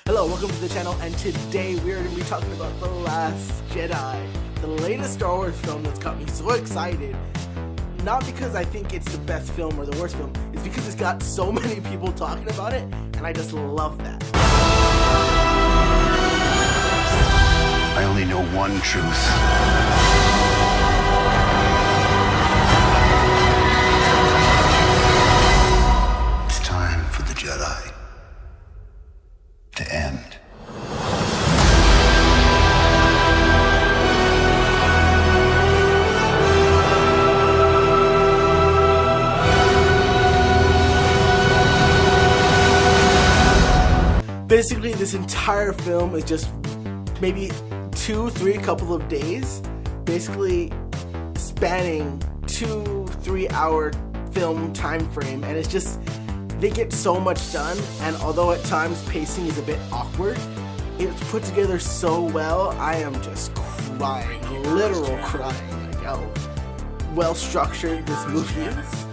Hello, welcome to the channel, and today we're going to be talking about The Last Jedi, the latest Star Wars film that's got me so excited. Not because I think it's the best film or the worst film, it's because it's got so many people talking about it, and I just love that. I only know one truth. It's time for the Jedi to end. Basically, this entire film is just maybe 2-3 couple of days, basically spanning 2-3 hour film time frame, and it's just, they get so much done, and although at times pacing is a bit awkward, it's put together so well. I am just crying, literal crying, like how well structured this movie is.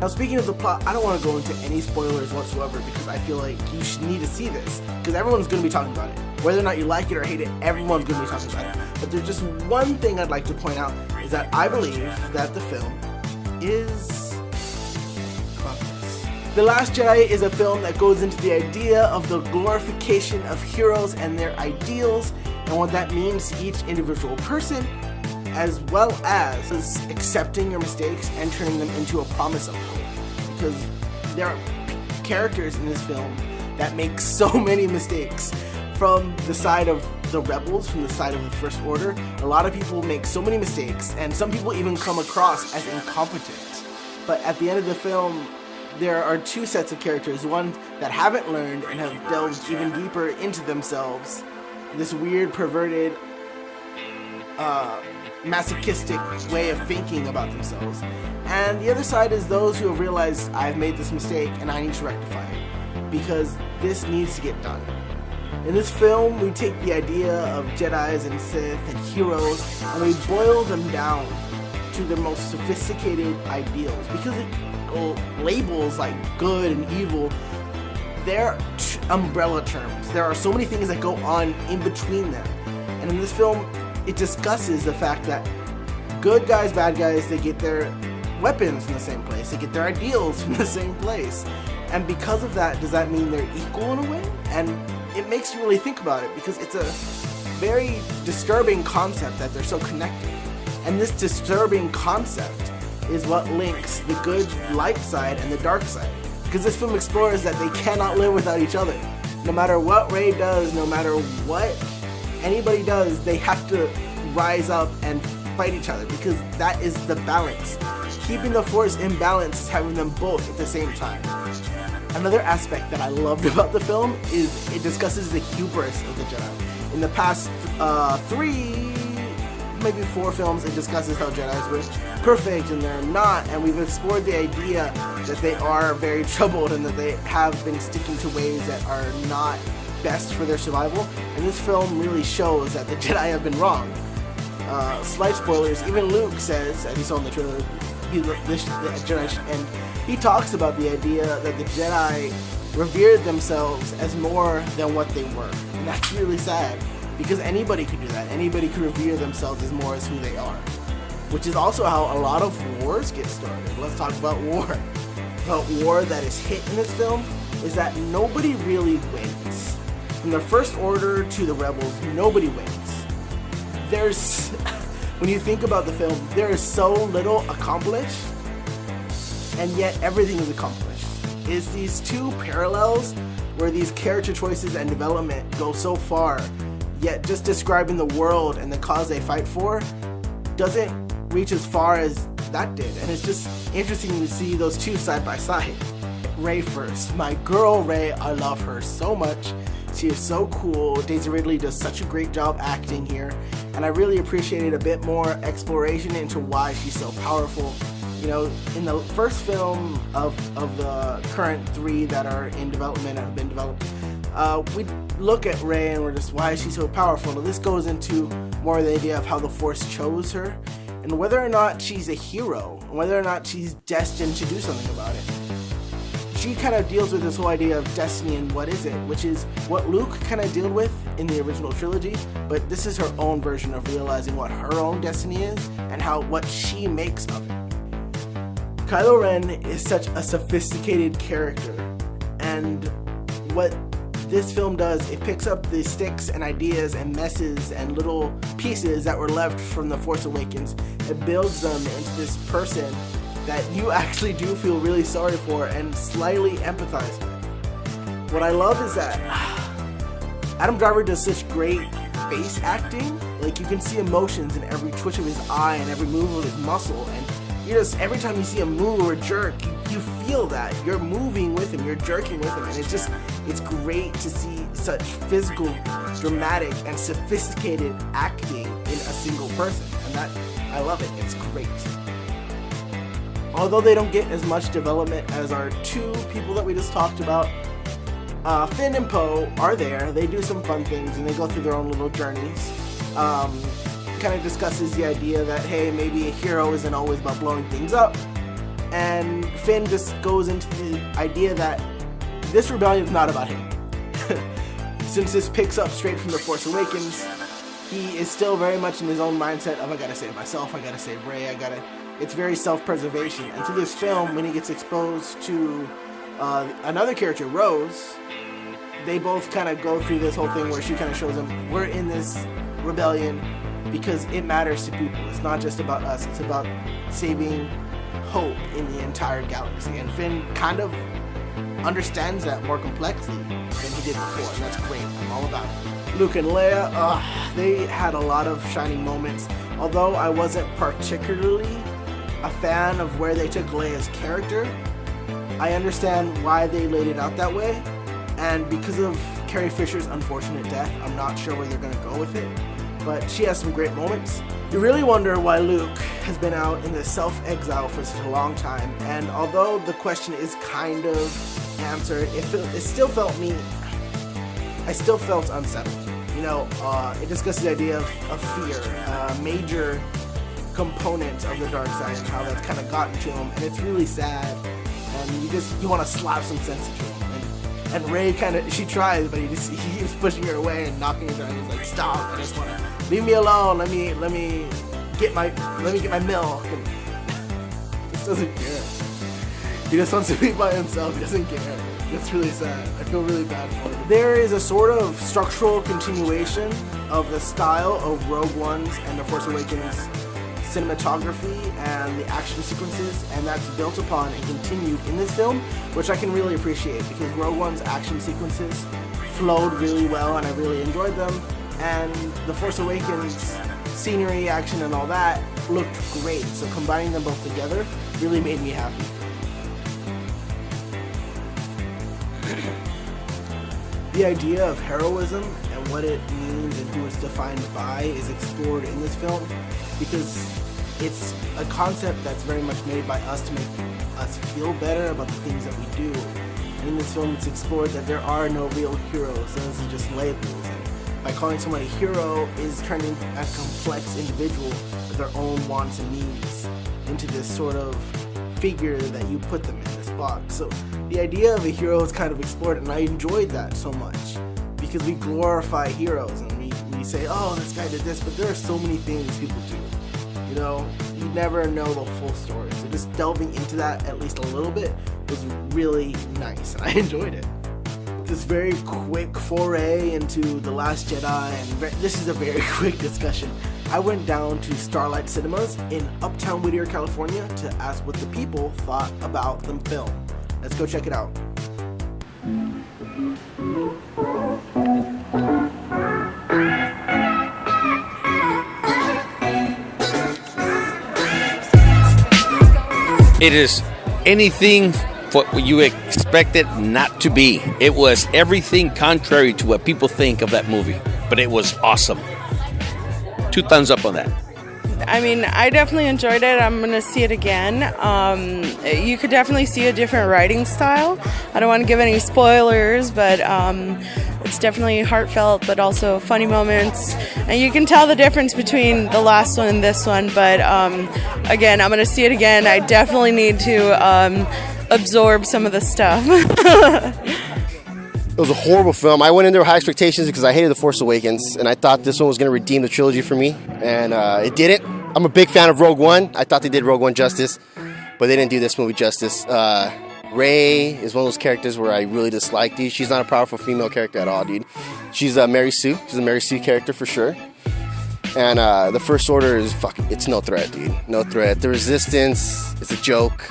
Now, speaking of the plot, I don't want to go into any spoilers whatsoever because I feel like you should need to see this because everyone's going to be talking about it. Whether or not you like it or hate it, everyone's going to be talking about it. But there's just one thing I'd like to point out is that I believe that the film is complex. The Last Jedi is a film that goes into the idea of the glorification of heroes and their ideals and what that means to each individual person, as well as accepting your mistakes and turning them into a promise of hope. Because there are characters in this film that make so many mistakes. From the side of the rebels, from the side of the First Order, a lot of people make so many mistakes, and some people even come across as incompetent. But at the end of the film, there are two sets of characters, one that haven't learned and have delved even deeper into themselves, this weird, perverted, masochistic way of thinking about themselves. And the other side is those who have realized, I've made this mistake and I need to rectify it, because this needs to get done. In this film, we take the idea of Jedis and Sith and heroes and we boil them down to their most sophisticated ideals. Because it labels like good and evil, they're umbrella terms. There are so many things that go on in between them. And in this film, it discusses the fact that good guys, bad guys, they get their weapons from the same place. They get their ideals from the same place. And because of that, does that mean they're equal in a way? And it makes you really think about it because it's a very disturbing concept that they're so connected. And this disturbing concept is what links the good light side and the dark side. Because this film explores that they cannot live without each other. No matter what Rey does, no matter what anybody does, they have to rise up and fight each other because that is the balance. Keeping the Force in balance is having them both at the same time. Another aspect that I loved about the film is it discusses the hubris of the Jedi. In the past 3, maybe 4 films, it discusses how Jedis were perfect and they're not, and we've explored the idea that they are very troubled and that they have been sticking to ways that are not best for their survival, and this film really shows that the Jedi have been wrong. Slight spoilers, even Luke says, as you saw in the trailer, and he talks about the idea that the Jedi revered themselves as more than what they were, and that's really sad, because anybody could do that. Anybody could revere themselves as more as who they are, which is also how a lot of wars get started. Let's talk about war. But war that is hit in this film is that nobody really wins. From the First Order to the Rebels, nobody wins. There's, when you think about the film, there is so little accomplished, and yet everything is accomplished. It's these two parallels where these character choices and development go so far, yet just describing the world and the cause they fight for doesn't reach as far as that did. And it's just interesting to see those two side by side. Rey first. My girl Rey, I love her so much. She is so cool. Daisy Ridley does such a great job acting here, and I really appreciated a bit more exploration into why she's so powerful. You know, in the first film of the current 3 that are in development, have been developed, we look at Rey and we're just, why is she so powerful? Now this goes into more of the idea of how the Force chose her, and whether or not she's a hero, whether or not she's destined to do something about it. she kind of deals with this whole idea of destiny and what is it, which is what Luke kind of dealt with in the original trilogy, but this is her own version of realizing what her own destiny is and what she makes of it. Kylo Ren is such a sophisticated character, and what this film does, it picks up the sticks and ideas and messes and little pieces that were left from The Force Awakens. It builds them into this person that you actually do feel really sorry for and slightly empathize with. What I love is that Adam Driver does such great face acting. Like, you can see emotions in every twitch of his eye and every move of his muscle, and every time you see him move or jerk, you feel that. You're moving with him, you're jerking with him, and it's great to see such physical, dramatic, and sophisticated acting in a single person, and that, I love it. It's great. Although they don't get as much development as our two people that we just talked about, Finn and Poe are there. They do some fun things, and they go through their own little journeys. Kind of discusses the idea that, hey, maybe a hero isn't always about blowing things up, and Finn just goes into the idea that this rebellion is not about him. Since this picks up straight from The Force Awakens, he is still very much in his own mindset of, I gotta save myself, I gotta save Rey, it's very self-preservation. And through this film, when he gets exposed to another character, Rose, they both kind of go through this whole thing where she kind of shows him, we're in this rebellion because it matters to people. It's not just about us. It's about saving hope in the entire galaxy. And Finn kind of understands that more complexly than he did before, and that's great. I'm all about it. Luke and Leia, they had a lot of shining moments. Although I wasn't particularly a fan of where they took Leia's character, I understand why they laid it out that way. And because of Carrie Fisher's unfortunate death, I'm not sure where they're going to go with it. But she has some great moments. You really wonder why Luke has been out in this self-exile for such a long time. And although the question is kind of answered, it still felt I still felt unsettled. It discusses the idea of fear, a major component of the dark side, and how that's kind of gotten to him. And it's really sad. And you want to slap some sense into him. And Rey she tries, but he keeps pushing her away and knocking her down. He's like, stop! I just want to leave me alone. Let me get my milk. And he just doesn't care. He just wants to be by himself. He doesn't care. It's really sad. I feel really bad for him. There is a sort of structural continuation of the style of Rogue One's and The Force Awakens cinematography and the action sequences, and that's built upon and continued in this film, which I can really appreciate, because Rogue One's action sequences flowed really well and I really enjoyed them, and The Force Awakens scenery, action, and all that looked great, so combining them both together really made me happy. The idea of heroism and what it means and who it's defined by is explored in this film, because it's a concept that's very much made by us to make us feel better about the things that we do. And in this film, it's explored that there are no real heroes. Those are just labels. And by calling someone a hero is turning a complex individual with their own wants and needs into this sort of figure that you put them in this box. So the idea of a hero is kind of explored, and I enjoyed that so much, because we glorify heroes and we say, oh, this guy did this, but there are so many things people do. You never know the full story. So just delving into that at least a little bit was really nice, and I enjoyed it. This very quick foray into The Last Jedi, and this is a very quick discussion. I went down to Starlight Cinemas in Uptown Whittier, California to ask what the people thought about the film. Let's go check it out. It is anything what you expected not to be. It was everything contrary to what people think of that movie, but it was awesome. 2 thumbs up on that. I mean, I definitely enjoyed it. I'm going to see it again. You could definitely see a different writing style. I don't want to give any spoilers, but it's definitely heartfelt, but also funny moments. And you can tell the difference between the last one and this one. But again, I'm going to see it again. I definitely need to absorb some of the stuff. It was a horrible film. I went in there with high expectations because I hated The Force Awakens, and I thought this one was going to redeem the trilogy for me, and it didn't. I'm a big fan of Rogue One. I thought they did Rogue One justice, but they didn't do this movie justice. Rey is one of those characters where I really dislike, dude. She's not a powerful female character at all, dude. She's Mary Sue. She's a Mary Sue character for sure. And the First Order is it's no threat, dude. No threat. The Resistance is a joke.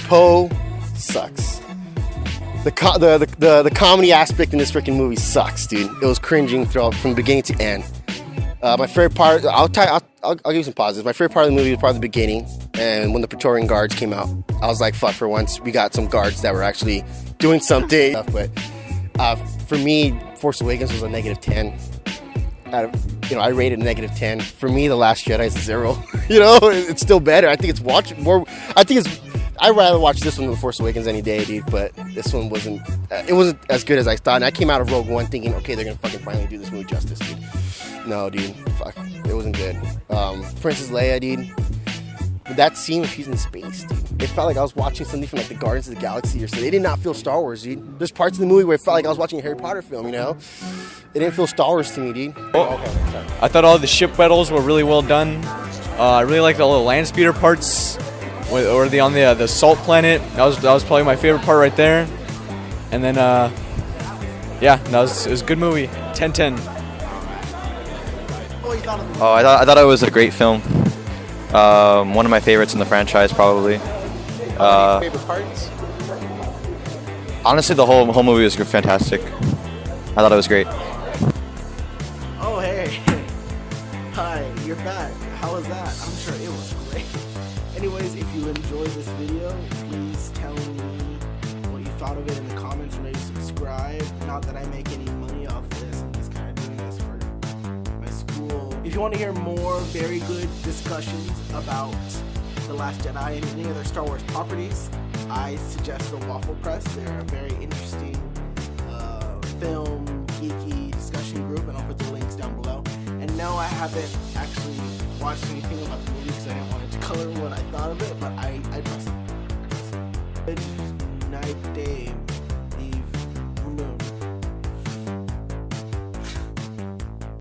Poe sucks. The comedy aspect in this freaking movie sucks, dude. It was cringing throughout from beginning to end. My favorite part, I'll give you some positives. My favorite part of the movie was probably the beginning, and when the Praetorian Guards came out, I was like, fuck, for once we got some guards that were actually doing something. But for me, Force Awakens was a -10. I rated a -10. For me, The Last Jedi is a 0. It's still better. I think it's I'd rather watch this one than The Force Awakens any day, dude. But this one wasn't as good as I thought. And I came out of Rogue One thinking, okay, they're gonna fucking finally do this movie justice, dude. No, dude, fuck, it wasn't good. Princess Leia, dude. That scene when she's in space, dude. It felt like I was watching something from like the Guardians of the Galaxy or something. It did not feel Star Wars, dude. There's parts of the movie where it felt like I was watching a Harry Potter film, It didn't feel Star Wars to me, dude. I thought all the ship battles were really well done. I really liked all the land speeder parts, or on the salt planet. That was probably my favorite part right there. And then, it was a good movie. 10/10. Oh, I thought it was a great film. One of my favorites in the franchise, probably. Favorite parts? Honestly, the whole movie was fantastic. I thought it was great. Oh, hey. Hi, you're back. How was that? I'm sure it was great. Anyways, if you enjoyed this video, please tell me what you thought of it in the comments and maybe subscribe. Not that I make any money off this. I'm just kind of doing this for my school. If you want to hear more very good discussions about The Last Jedi and any other Star Wars properties, I suggest the Waffle Press. They're a very interesting film geeky discussion group, and I'll put the links down below. And no, I haven't actually watched anything about the movie because I didn't want it to color what I thought of it, but I trust it. Good night, Dave.